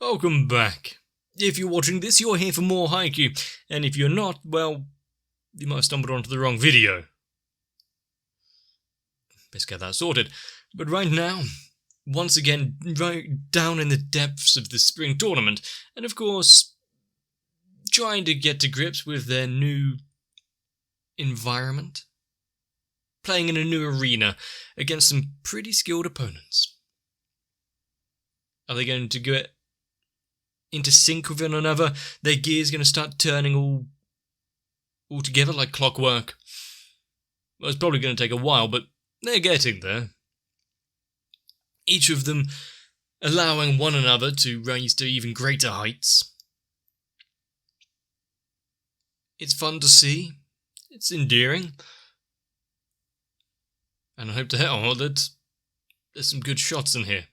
Welcome back. If you're watching this, you're here for more Haikyuu, and if you're not, well, you might have stumbled onto the wrong video. Let's get that sorted. But right now, once again, right down in the depths of the spring tournament, and of course, trying to get to grips with their new environment, playing in a new arena against some pretty skilled opponents. Are they going to get into sync with one another? Their gear's going to start turning all together like clockwork. Well, it's probably going to take a while, but they're getting there. Each of them allowing one another to rise to even greater heights. It's fun to see. It's endearing. And I hope to hell that there's some good shots in here.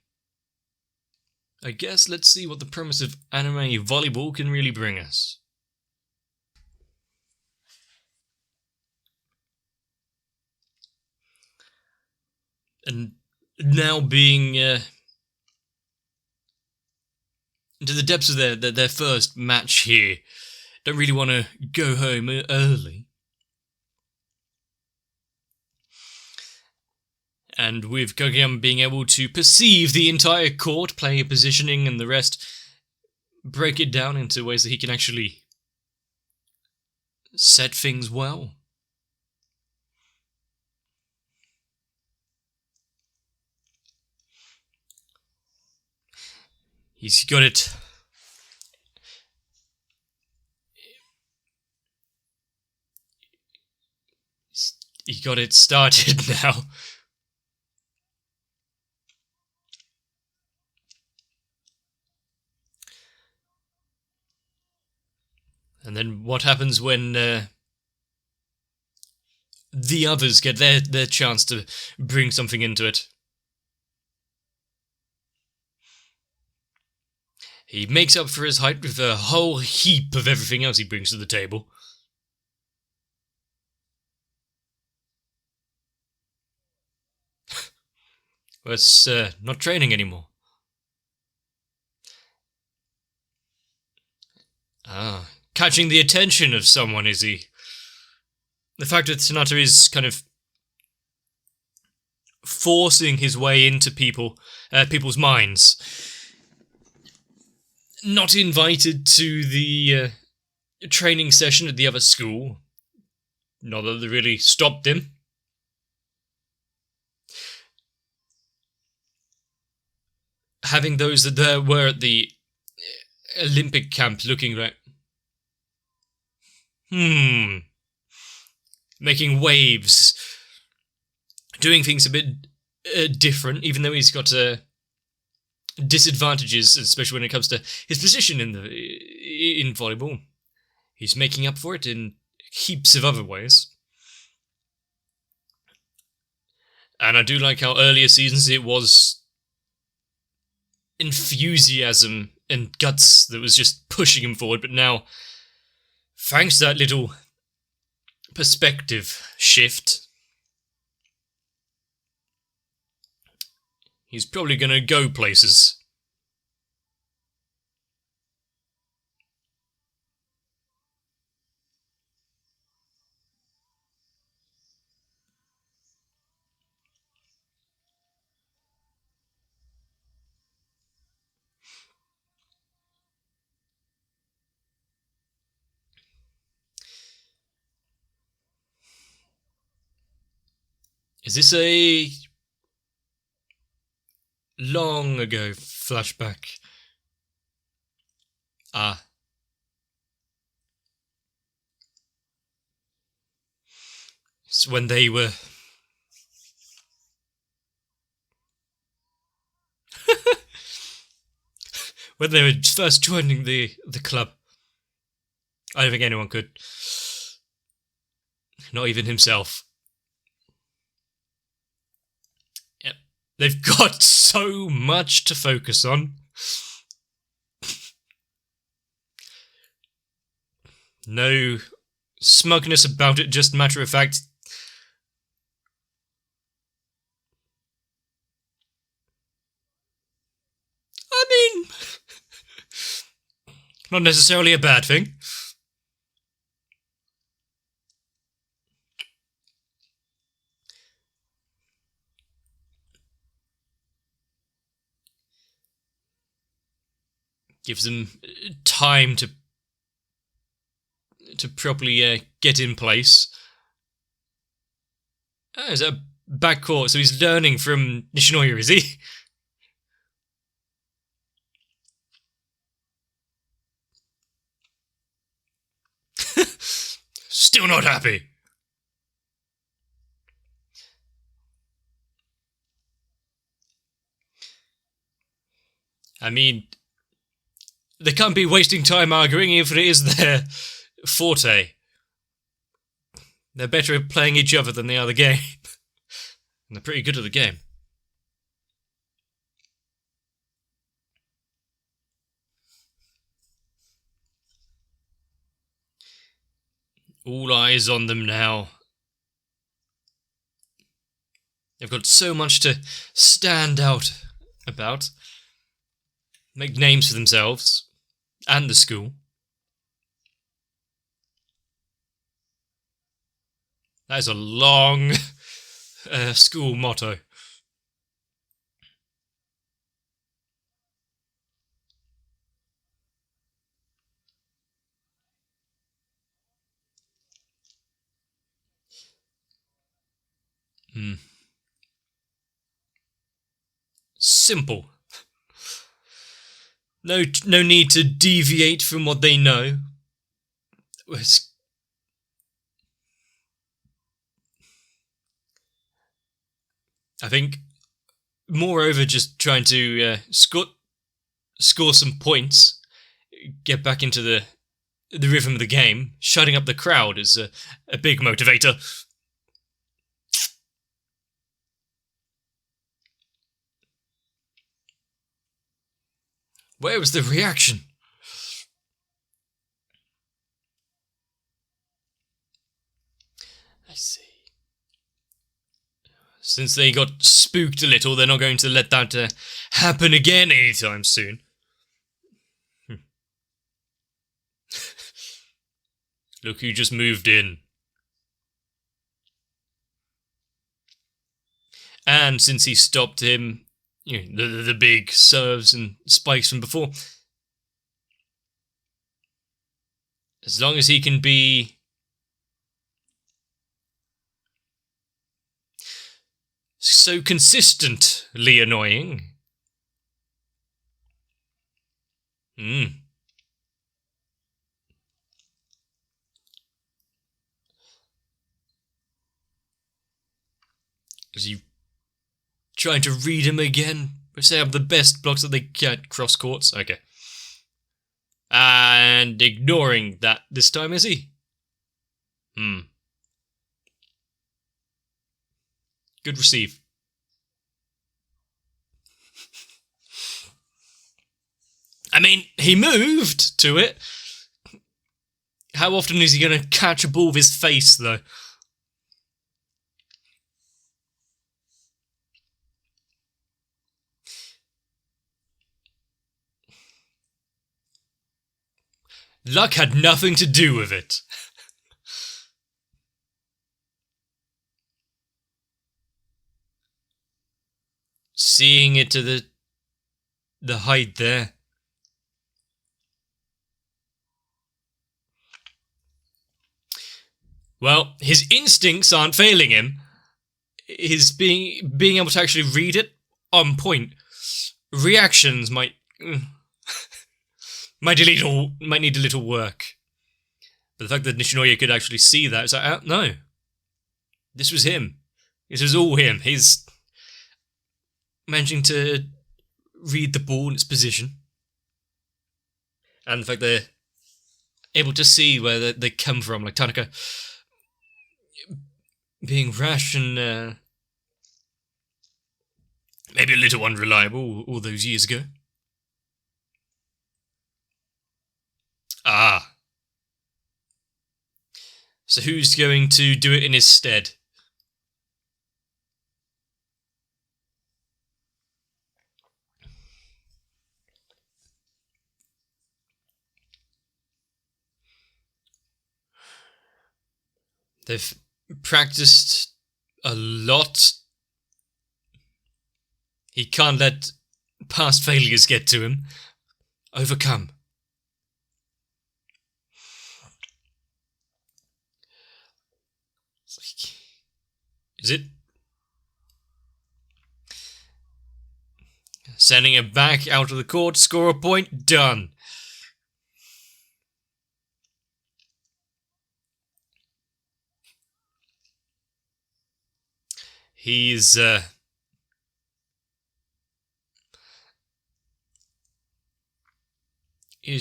I guess let's see what the premise of anime volleyball can really bring us. And now being into the depths of their first match here, don't really want to go home early. And with Kageyama being able to perceive the entire court, player positioning and the rest, break it down into ways that he can actually set things well. He's got it. He got it started now. And then what happens when the others get their chance to bring something into it? He makes up for his height with a whole heap of everything else he brings to the table. Well, it's not training anymore. Catching the attention of someone, is he? The fact that Sonata is kind of forcing his way into people's minds. Not invited to the training session at the other school. Not that they really stopped him. Having those that were at the Olympic camp looking like, making waves, doing things a bit different, even though he's got disadvantages, especially when it comes to his position in volleyball. He's making up for it in heaps of other ways. And I do like how earlier seasons it was enthusiasm and guts that was just pushing him forward, but now, thanks to that little perspective shift, he's probably going to go places. Is this a long ago flashback? It's when they were when they were first joining the club. I don't think anyone could. Not even himself. Yep. They've got so much to focus on. No smugness about it, just matter of fact. I mean, Not necessarily a bad thing. Gives them time to properly get in place. Oh, is that a backcourt? So he's learning from Nishinoya, is he? Still not happy. I mean, they can't be wasting time arguing if it is their forte. They're better at playing each other than they are the game. And they're pretty good at the game. All eyes on them now. They've got so much to stand out about. Make names for themselves. And the school. That is a long school motto. Simple. No need to deviate from what they know. I think, moreover, just trying to score some points, get back into the rhythm of the game. Shutting up the crowd is a big motivator. Where was the reaction? I see. Since they got spooked a little, they're not going to let that happen again anytime soon. Look who just moved in. And since he stopped him, you know, the big serves and spikes from before, as long as he can be so consistently annoying. Is he trying to read him again? Say have the best blocks that they get cross courts? Okay. And ignoring that this time, is he? Good receive. I mean, he moved to it. How often is he going to catch a ball with his face, though? Luck had nothing to do with it. Seeing it to the height there. Well, his instincts aren't failing him. His being able to actually read it on point. Reactions might need a little work. But the fact that Nishinoya could actually see that, it's like, no. This was him. This was all him. He's managing to read the ball in its position. And the fact they're able to see where they come from, like Tanaka being rash and maybe a little unreliable all those years ago. So who's going to do it in his stead? They've practiced a lot. He can't let past failures get to him. Overcome. Is it? Sending it back out of the court, score a point, done. He's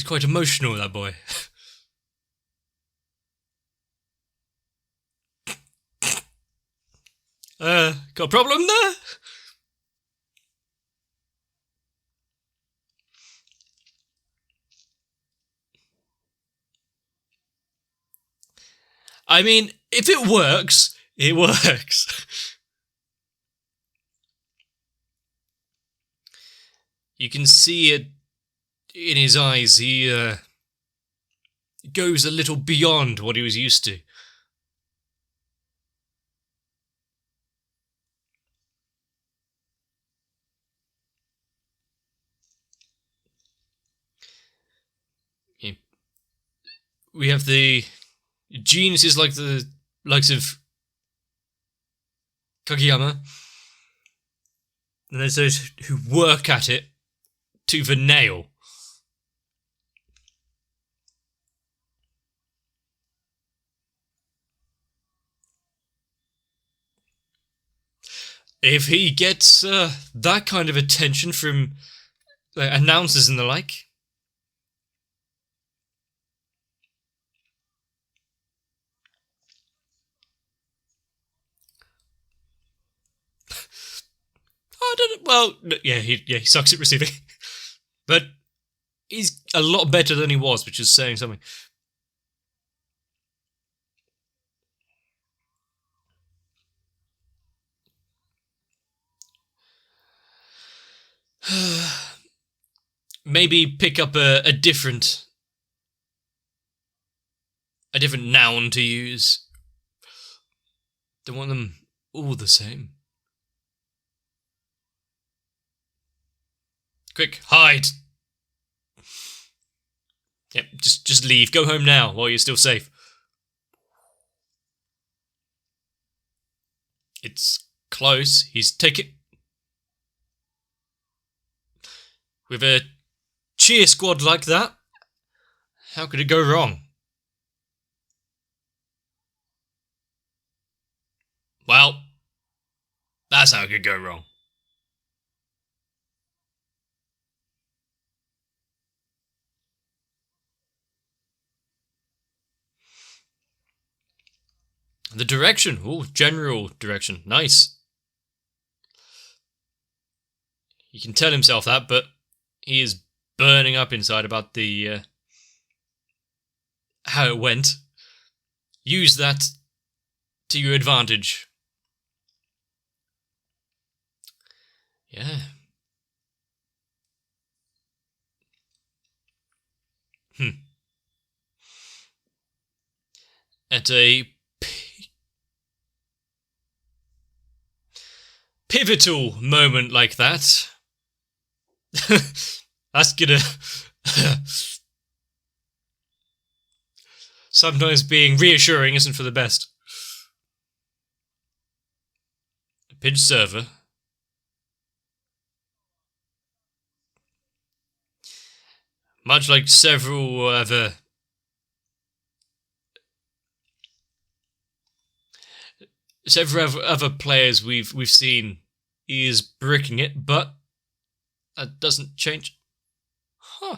quite emotional, that boy. Got a problem there? I mean, if it works, it works. You can see it in his eyes. He goes a little beyond what he was used to. We have the geniuses like the likes of Kageyama, and there's those who work at it to the nail. If he gets that kind of attention from announcers and the like, I don't know. Well, yeah, he sucks at receiving, but he's a lot better than he was, which is saying something. Maybe pick up a different noun to use. Don't want them all the same. Quick, hide! Yep, just leave. Go home now while you're still safe. It's close. He's taken. With a cheer squad like that, how could it go wrong? Well, that's how it could go wrong. The direction. Oh, general direction. Nice. He can tell himself that, but he is burning up inside about the how it went. Use that to your advantage. Yeah. At a pivotal moment like that, that's gonna sometimes being reassuring isn't for the best. A pinch server. Much like several other players we've seen, he is bricking it, but that doesn't change. Huh.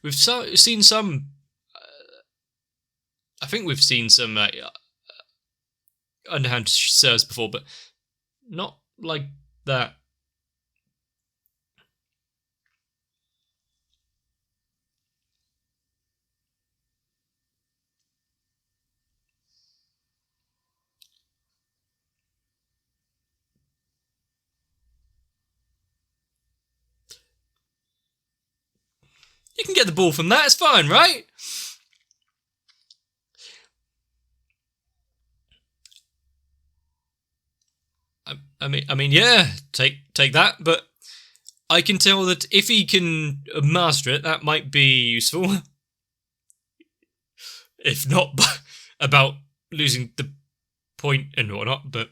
We've seen some. I think we've seen some underhand serves before, but not like that. You can get the ball from that, it's fine, right? I mean, yeah, take that, but I can tell that if he can master it, that might be useful. If not about losing the point and whatnot, but...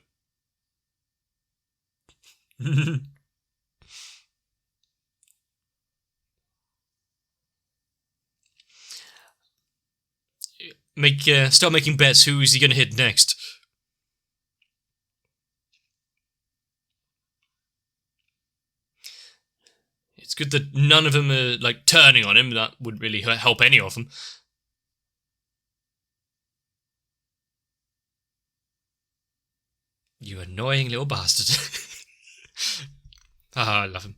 Start making bets. Who is he going to hit next? It's good that none of them are like turning on him. That wouldn't really help any of them. You annoying little bastard. I love him.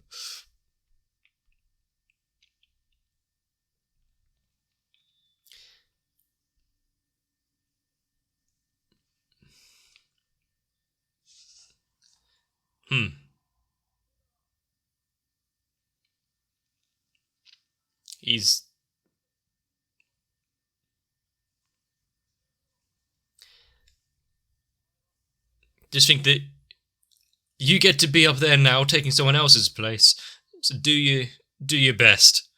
He's... Just think that you get to be up there now, taking someone else's place. So do your best.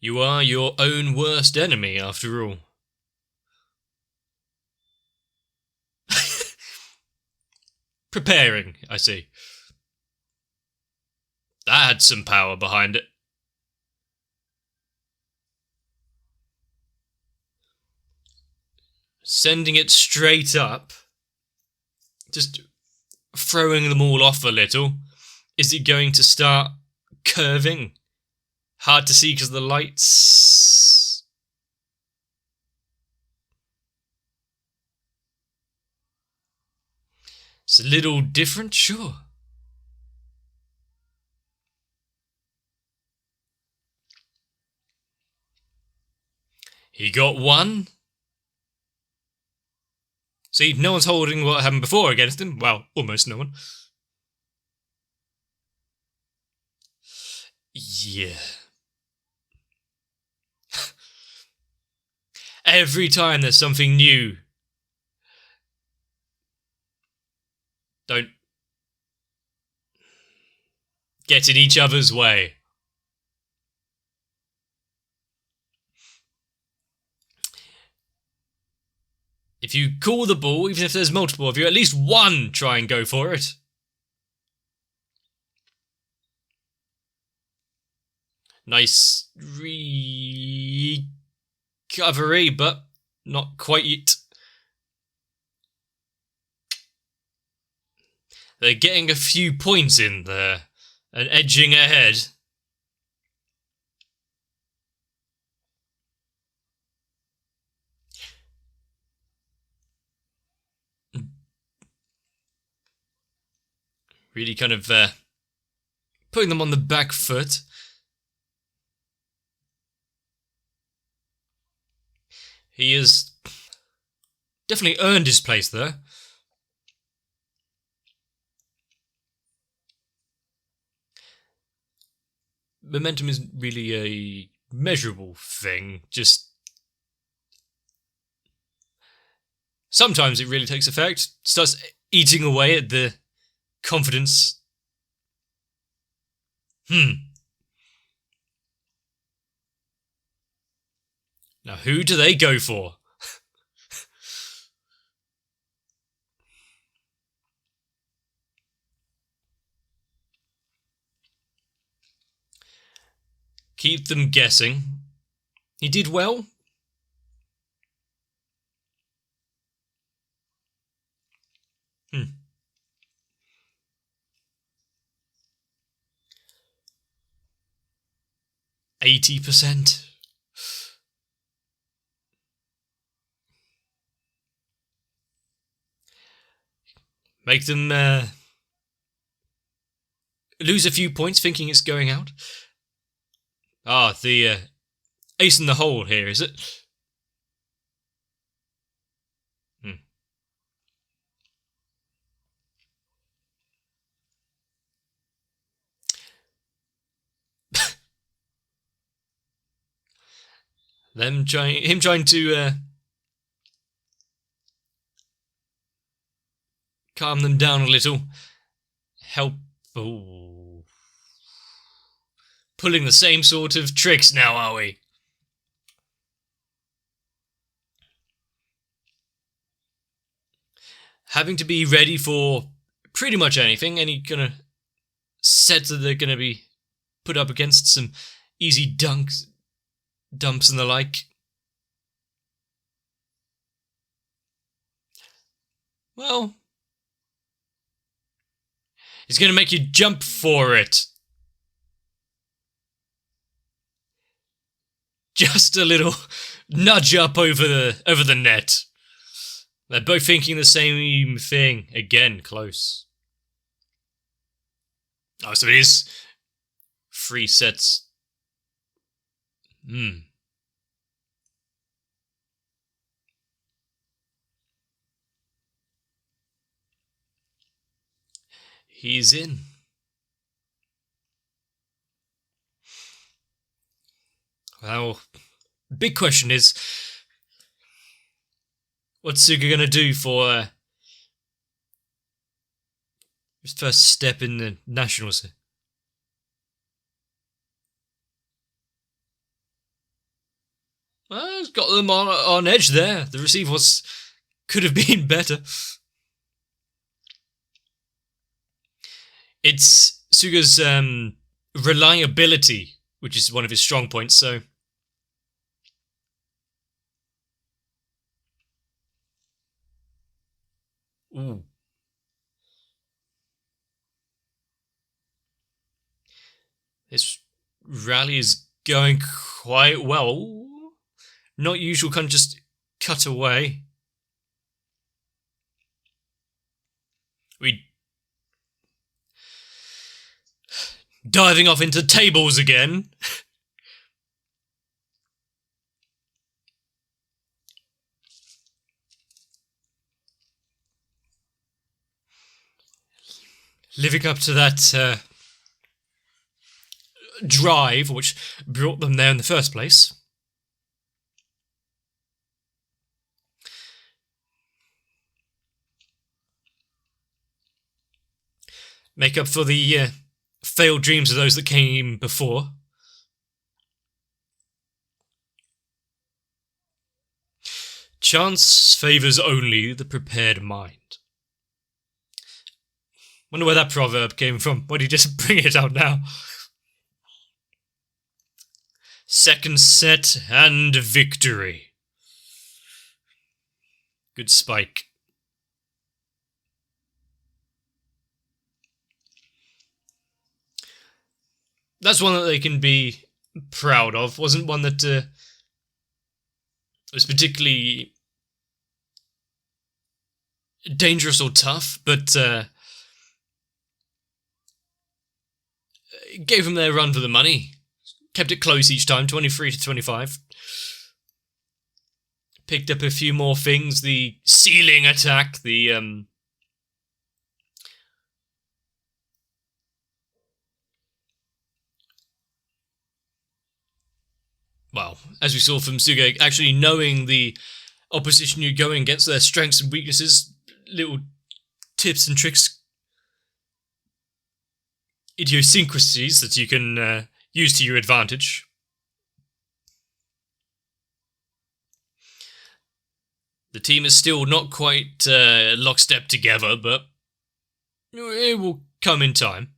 You are your own worst enemy, after all. Preparing, I see. That had some power behind it. Sending it straight up. Just throwing them all off a little. Is it going to start curving? Hard to see because of the lights. It's a little different, sure. He got one. See, no one's holding what happened before against him. Well, almost no one. Yeah. Every time there's something new. Don't get in each other's way. If you call the ball, even if there's multiple of you, at least one try and go for it. Nice recovery, but not quite yet. They're getting a few points in there and edging ahead. Really kind of putting them on the back foot. He has definitely earned his place there. Momentum isn't really a measurable thing, just sometimes it really takes effect, starts eating away at the confidence. Now who do they go for? Keep them guessing. He did well. Hmm. 80%. Make them lose a few points thinking it's going out. Ah, the ace in the hole here, is it? Him trying to calm them down a little. Help. Ooh. Pulling the same sort of tricks now, are we? Having to be ready for pretty much anything. Any kind of sets that they're going to be put up against, some easy dumps and the like. Well, it's going to make you jump for it. Just a little nudge up over the net. They're both thinking the same thing. Again, close. Oh, so it is 3 sets. He's in. Well, big question is, what's Suga gonna do for his first step in the nationals? Well, it's got them on edge there. The receiver could have been better. It's Suga's reliability, which is one of his strong points, so... Ooh. This rally is going quite well. Not usual, kind of just cut away. We diving off into tables again. Living up to that drive which brought them there in the first place. Make up for the failed dreams of those that came before. Chance favours only the prepared mind. Wonder where that proverb came from. Why do you just bring it out now? Second set and victory. Good spike. That's one that they can be proud of. Wasn't one that was particularly dangerous or tough, but gave them their run for the money. Kept it close each time, 23-25. Picked up a few more things. The ceiling attack, the well, as we saw from Suga, actually knowing the opposition you're going against, their strengths and weaknesses, little tips and tricks, idiosyncrasies that you can use to your advantage. The team is still not quite lockstep together, but it will come in time.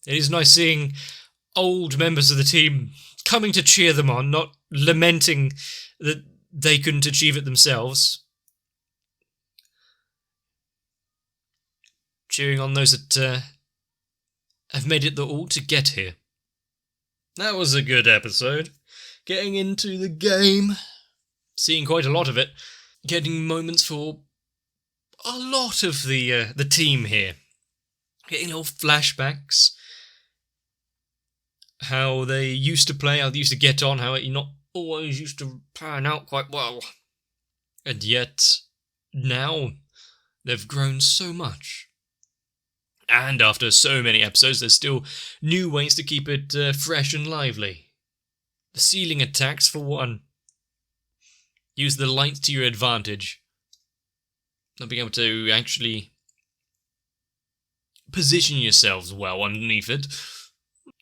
It is nice seeing old members of the team coming to cheer them on, not lamenting that they couldn't achieve it themselves. Cheering on those that have made it all to get here. That was a good episode. Getting into the game. Seeing quite a lot of it. getting moments for a lot of the team here. Getting little flashbacks. How they used to play, how they used to get on, how it not always used to pan out quite well. And yet, now, they've grown so much. And after so many episodes, there's still new ways to keep it fresh and lively. The ceiling attacks, for one. Use the light to your advantage. Not being able to actually position yourselves well underneath it.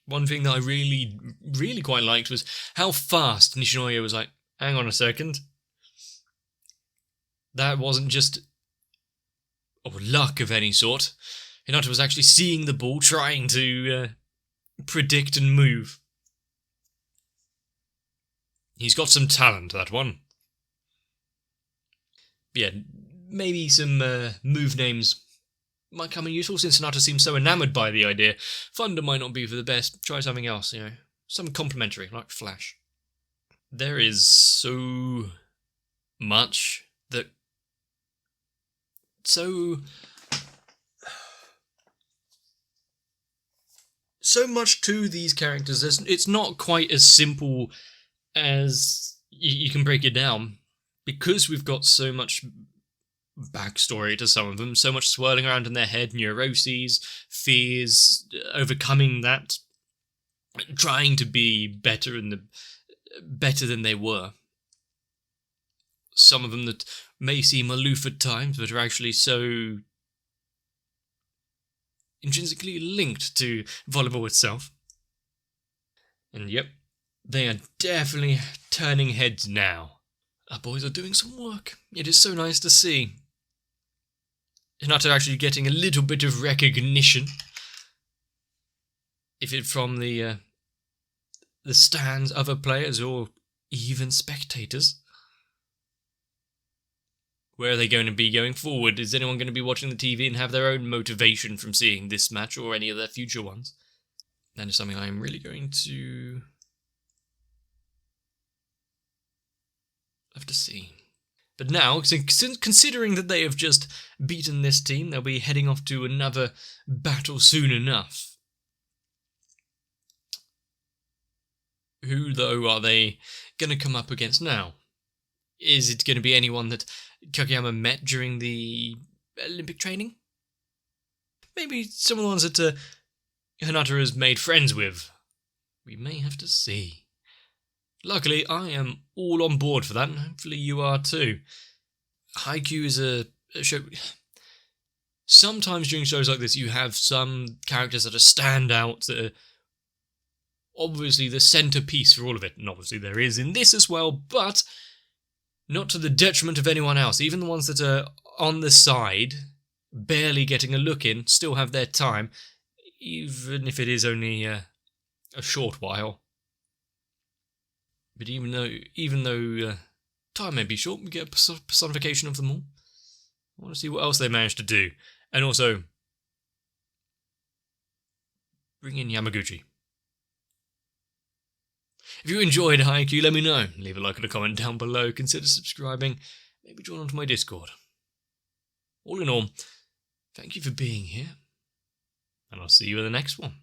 One thing that I really, really quite liked was how fast Nishinoya was like, hang on a second. That wasn't just luck of any sort. Hinata was actually seeing the ball, trying to predict and move. He's got some talent, that one. Yeah, maybe some move names might come in useful since Hinata seems so enamoured by the idea. Thunder might not be for the best. Try something else, something complementary, like Flash. There is so much that... So much to these characters. It's not quite as simple as you can break it down, because we've got so much backstory to some of them, so much swirling around in their head, neuroses, fears, overcoming that, trying to be better than they were. Some of them that may seem aloof at times, but are actually so intrinsically linked to volleyball itself. And yep, they are definitely turning heads now. Our boys are doing some work. It is so nice to see. Hinata actually getting a little bit of recognition. If it's from the stands, other players, or even spectators. Where are they going to be going forward? Is anyone going to be watching the TV and have their own motivation from seeing this match or any of their future ones? That is something I am really going to have to see. But now, considering that they have just beaten this team, they'll be heading off to another battle soon enough. Who, though, are they going to come up against now? Is it going to be anyone that Kageyama met during the Olympic training? Maybe some of the ones that Hinata has made friends with. We may have to see. Luckily, I am all on board for that, and hopefully you are too. Haikyuu is a show... Sometimes during shows like this, you have some characters that are standouts, that are obviously the centerpiece for all of it, and obviously there is in this as well, but not to the detriment of anyone else. Even the ones that are on the side, barely getting a look in, still have their time, even if it is only a short while. But even though time may be short, we get a personification of them all. I want to see what else they managed to do. And also, bring in Yamaguchi. If you enjoyed Haikyuu, let me know. Leave a like and a comment down below. Consider subscribing. Maybe join onto my Discord. All in all, thank you for being here. And I'll see you in the next one.